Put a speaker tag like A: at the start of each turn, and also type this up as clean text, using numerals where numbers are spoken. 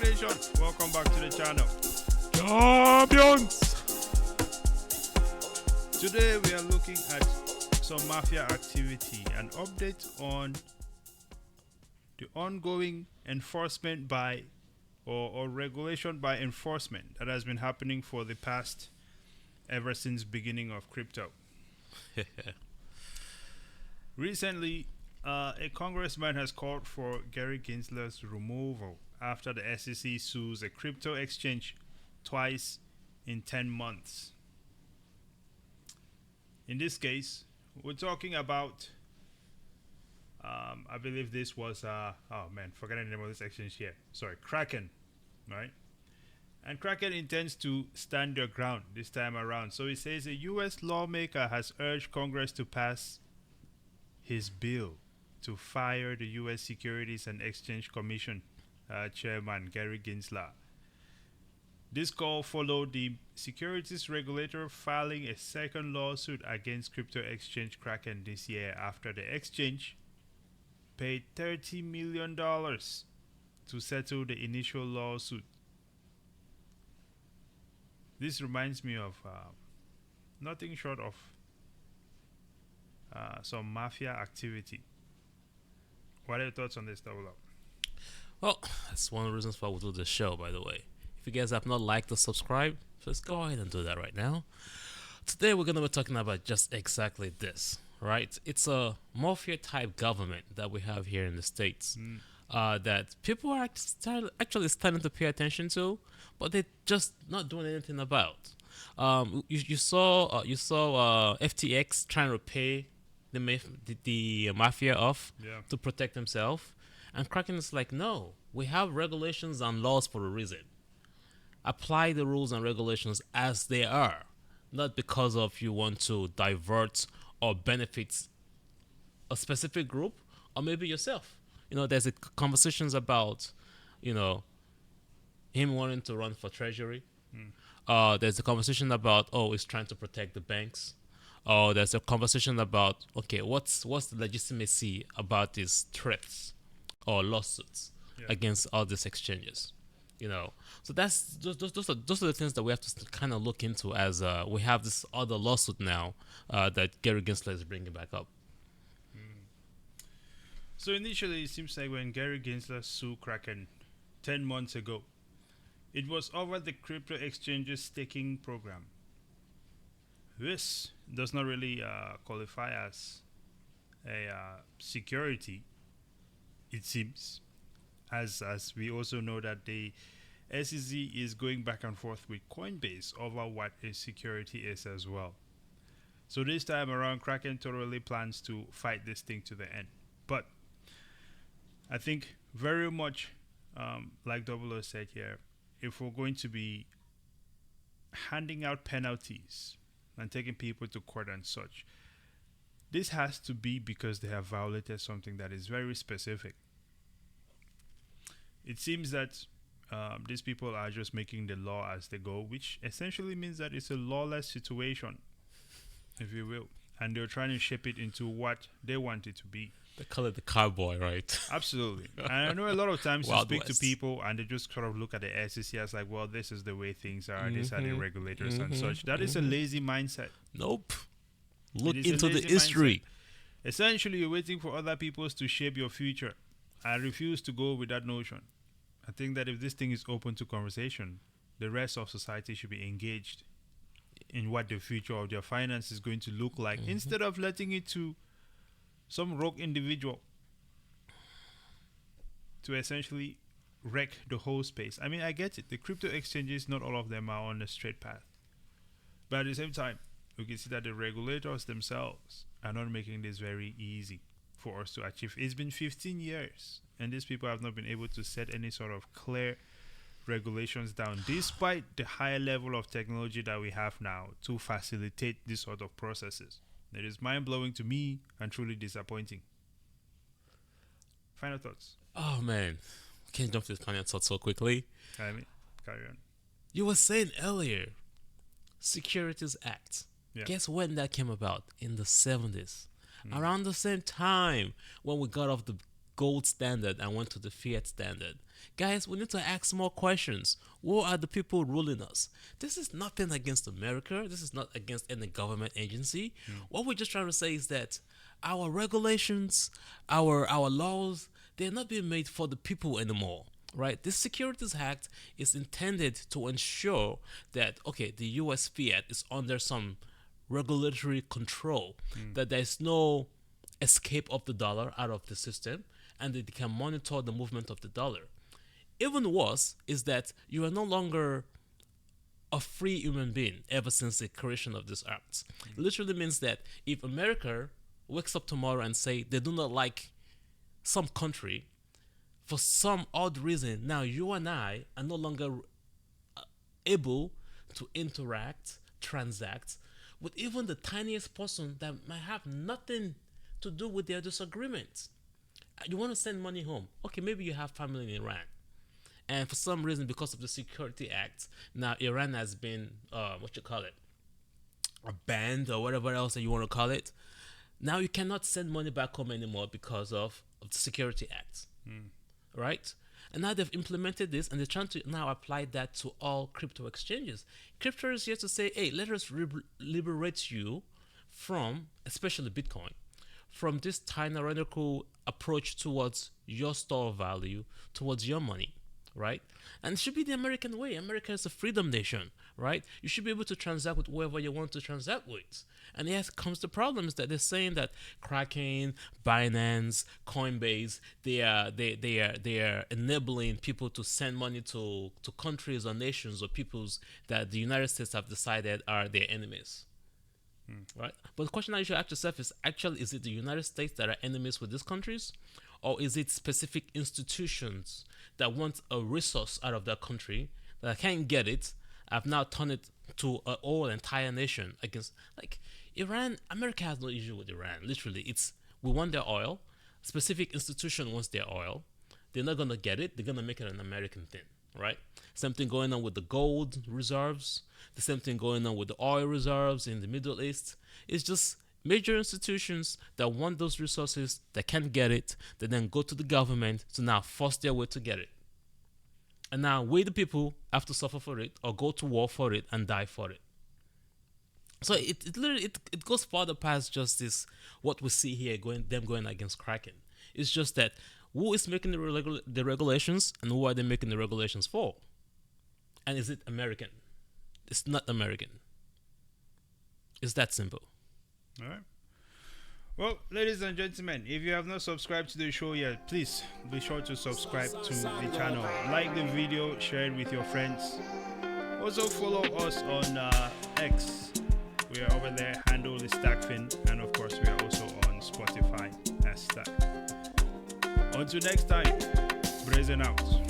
A: Nation, welcome back to the channel. Champions! Today we are looking at some mafia activity, an update on the ongoing enforcement by or regulation by enforcement that has been happening for the past ever since beginning of crypto. Recently, a congressman has called for Gary Gensler's removal after the SEC sues a crypto exchange twice in 10 months. In this case, we're talking about, I believe this was, forgetting the name of this exchange here. Sorry, Kraken, right? And Kraken intends to stand their ground this time around. So it says a U.S. lawmaker has urged Congress to pass his bill to fire the U.S. Securities and Exchange Commission Chairman Gary Gensler. This call followed the securities regulator filing a second lawsuit against crypto exchange Kraken this year after the exchange paid $30 million to settle the initial lawsuit. This reminds me of nothing short of some mafia activity. What are your thoughts on this, Double Up?
B: Well, that's one of the reasons why we do this show, by the way. If you guys have not liked or subscribed, just go ahead and do that right now. Today we're going to be talking about just exactly this, right? It's a mafia type government that we have here in the States that people are actually starting to pay attention to, but they're just not doing anything about. You saw FTX trying to pay the mafia off to protect himself, and Kraken is like, no, we have regulations and laws for a reason. Apply the rules and regulations as they are, not because of you want to divert or benefit a specific group or maybe yourself. You know, there's conversations about, him wanting to run for treasury. There's a conversation about, he's trying to protect the banks. There's a conversation about, okay, what's the legitimacy about these threats or lawsuits against all these exchanges? So that's those are the things that we have to kind of look into as we have this other lawsuit now that Gary Gensler is bringing back up.
A: So initially, it seems like when Gary Gensler sued Kraken 10 months ago, it was over the crypto exchange's staking program. This does not really qualify as a security, it seems, as we also know that the SEC is going back and forth with Coinbase over what a security is as well. So this time around, Kraken totally plans to fight this thing to the end. But I think very much like Double O said here, if we're going to be handing out penalties and taking people to court and such, this has to be because they have violated something that is very specific. It seems that these people are just making the law as they go, which essentially means that it's a lawless situation, if you will, and they're trying to shape it into what they want it to be.
B: They call it the cowboy, right?
A: Absolutely. And I know a lot of times you speak
B: West.
A: to people and they just sort of look at the SEC as like, well, this is the way things are, these are the regulators and such. That is a lazy mindset.
B: Nope. Look
A: It is a
B: into the
A: lazy
B: history.
A: mindset. Essentially, you're waiting for other people to shape your future. I refuse to go with that notion. I think that if this thing is open to conversation, the rest of society should be engaged in what the future of their finance is going to look like, instead of letting it to some rogue individual to essentially wreck the whole space. I mean, I get it. The crypto exchanges, not all of them are on a straight path. But at the same time, we can see that the regulators themselves are not making this very easy for us to achieve. It's been 15 years, and these people have not been able to set any sort of clear regulations down, despite the higher level of technology that we have now to facilitate this sort of processes. It is mind-blowing to me and truly disappointing. Final thoughts?
B: Oh man, can't jump to this final thought so quickly.
A: I mean, carry on.
B: You were saying earlier, Securities Act.
A: Yeah.
B: Guess when that came about? In the 70s. Around the same time when we got off gold standard and went to the fiat standard. Guys, we need to ask more questions. Who are the people ruling us? This is nothing against America. This is not against any government agency. What we're just trying to say is that our regulations, our laws, they're not being made for the people anymore. Right? This Securities Act is intended to ensure that okay, the US fiat is under some regulatory control, that there's no escape of the dollar out of the system, and that they can monitor the movement of the dollar. Even worse is that you are no longer a free human being ever since the creation of this act. It literally means that if America wakes up tomorrow and say they do not like some country for some odd reason, now you and I are no longer able to interact, transact with even the tiniest person that might have nothing to do with their disagreements. You want to send money home. Okay, maybe you have family in Iran. And for some reason, because of the Security Act, now Iran has been, banned or whatever else that you want to call it. Now you cannot send money back home anymore because of the Security Act. Right? And now they've implemented this and they're trying to now apply that to all crypto exchanges. Crypto is here to say, hey, let us liberate you from, especially Bitcoin, from this tyrannical approach towards your store of value, towards your money, right? And it should be the American way. America is a freedom nation, right? You should be able to transact with whoever you want to transact with. And here comes the problem is that they're saying that Kraken, Binance, Coinbase, they are enabling people to send money to countries or nations or peoples that the United States have decided are their enemies. Right? But the question that you should ask yourself is is it the United States that are enemies with these countries? Or is it specific institutions that want a resource out of that country that can't get it, have now turned it to a whole entire nation against, like, Iran? America has no issue with Iran. Literally, we want their oil. Specific institution wants their oil. They're not going to get it. They're going to make it an American thing, right? Same thing going on with the gold reserves. The same thing going on with the oil reserves in the Middle East. It's just major institutions that want those resources, that can't get it, that then go to the government to now force their way to get it. And now we, the people, have to suffer for it or go to war for it and die for it. So it literally goes further past just this, what we see here, going against Kraken. It's just that who is making the regulations and who are they making the regulations for? And is it American? It's not American. It's that simple.
A: All right. Well, ladies and gentlemen, if you have not subscribed to the show yet, please be sure to subscribe to the channel. Like the video, share it with your friends. Also follow us on X. We are over there, handle is STAKK, and of course we are also on Spotify as STAKK. Until next time, brazen out.